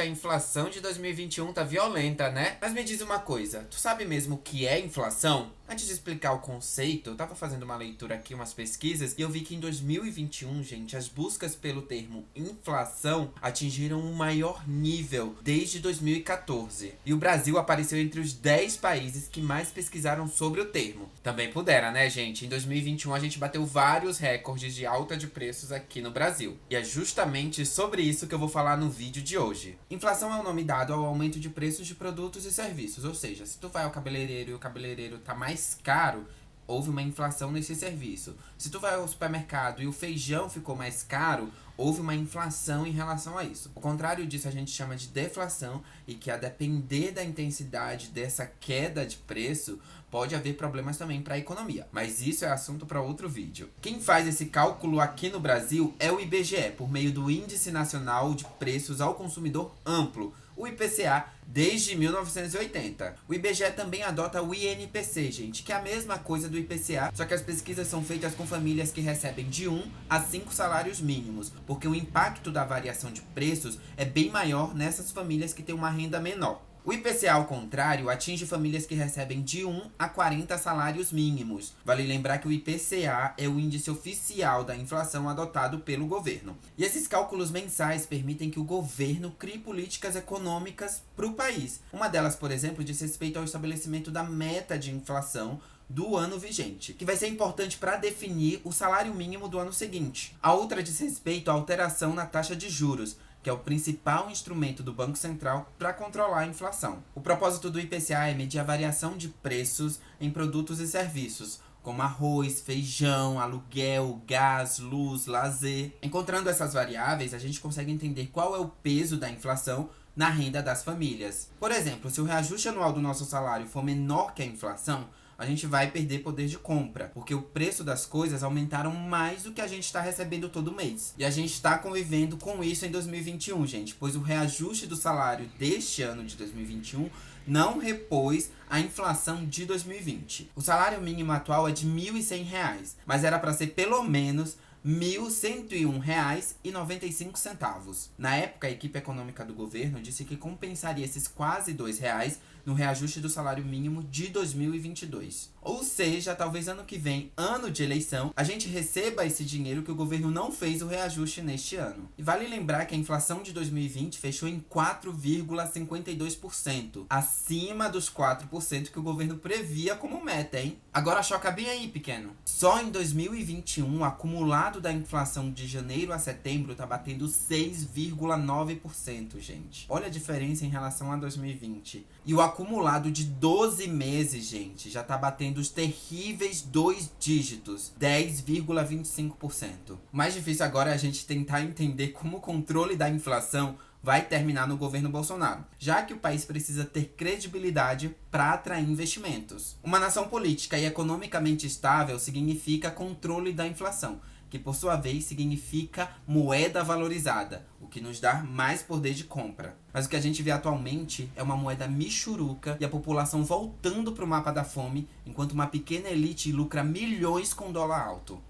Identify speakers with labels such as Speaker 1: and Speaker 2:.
Speaker 1: A inflação de 2021 tá violenta, né? Mas me diz uma coisa, tu sabe mesmo o que é inflação? Antes de explicar o conceito, eu tava fazendo uma leitura aqui, umas pesquisas, e eu vi que em 2021, gente, as buscas pelo termo inflação atingiram o maior nível desde 2014. E o Brasil apareceu entre os 10 países que mais pesquisaram sobre o termo. Também pudera, né, gente? Em 2021 a gente bateu vários recordes de alta de preços aqui no Brasil. E é justamente sobre isso que eu vou falar no vídeo de hoje. Inflação é o nome dado ao aumento de preços de produtos e serviços, ou seja, se tu vai ao cabeleireiro e o cabeleireiro tá mais caro, houve uma inflação nesse serviço. Se tu vai ao supermercado e o feijão ficou mais caro, houve uma inflação em relação a isso. O contrário disso a gente chama de deflação, e que a depender da intensidade dessa queda de preço, pode haver problemas também para a economia. Mas isso é assunto para outro vídeo. Quem faz esse cálculo aqui no Brasil é o IBGE, por meio do Índice Nacional de Preços ao Consumidor Amplo, o IPCA, desde 1980. O IBGE também adota o INPC, gente, que é a mesma coisa do IPCA, só que as pesquisas são feitas com famílias que recebem de 1 a 5 salários mínimos, porque o impacto da variação de preços é bem maior nessas famílias que têm uma renda menor. O IPCA, ao contrário, atinge famílias que recebem de 1 a 40 salários mínimos. Vale lembrar que o IPCA é o índice oficial da inflação adotado pelo governo. E esses cálculos mensais permitem que o governo crie políticas econômicas para o país. Uma delas, por exemplo, diz respeito ao estabelecimento da meta de inflação do ano vigente, que vai ser importante para definir o salário mínimo do ano seguinte. A outra diz respeito à alteração na taxa de juros, que é o principal instrumento do Banco Central para controlar a inflação. O propósito do IPCA é medir a variação de preços em produtos e serviços, como arroz, feijão, aluguel, gás, luz, lazer. Encontrando essas variáveis, a gente consegue entender qual é o peso da inflação na renda das famílias. Por exemplo, se o reajuste anual do nosso salário for menor que a inflação, a gente vai perder poder de compra, porque o preço das coisas aumentaram mais do que a gente está recebendo todo mês. E a gente está convivendo com isso em 2021, gente, pois o reajuste do salário deste ano de 2021 não repôs a inflação de 2020. O salário mínimo atual é de R$ 1.100, mas era para ser pelo menos R$ 1.101,95. Na época, a equipe econômica do governo disse que compensaria esses quase R$ 2 no reajuste do salário mínimo de 2022. Ou seja, talvez ano que vem, ano de eleição, a gente receba esse dinheiro que o governo não fez o reajuste neste ano. E vale lembrar que a inflação de 2020 fechou em 4,52%, acima dos 4% que o governo previa como meta, hein? Agora choca bem aí, pequeno. Só em 2021, o acumulado da inflação de janeiro a setembro tá batendo 6,9%, gente. Olha a diferença em relação a 2020. E o acumulado de 12 meses, gente, já tá batendo os terríveis 2 dígitos, 10,25%. O mais difícil agora é a gente tentar entender como o controle da inflação vai terminar no governo Bolsonaro, já que o país precisa ter credibilidade para atrair investimentos. Uma nação política e economicamente estável significa controle da inflação, que por sua vez significa moeda valorizada, o que nos dá mais poder de compra. Mas o que a gente vê atualmente é uma moeda michuruca e a população voltando para o mapa da fome, enquanto uma pequena elite lucra milhões com dólar alto.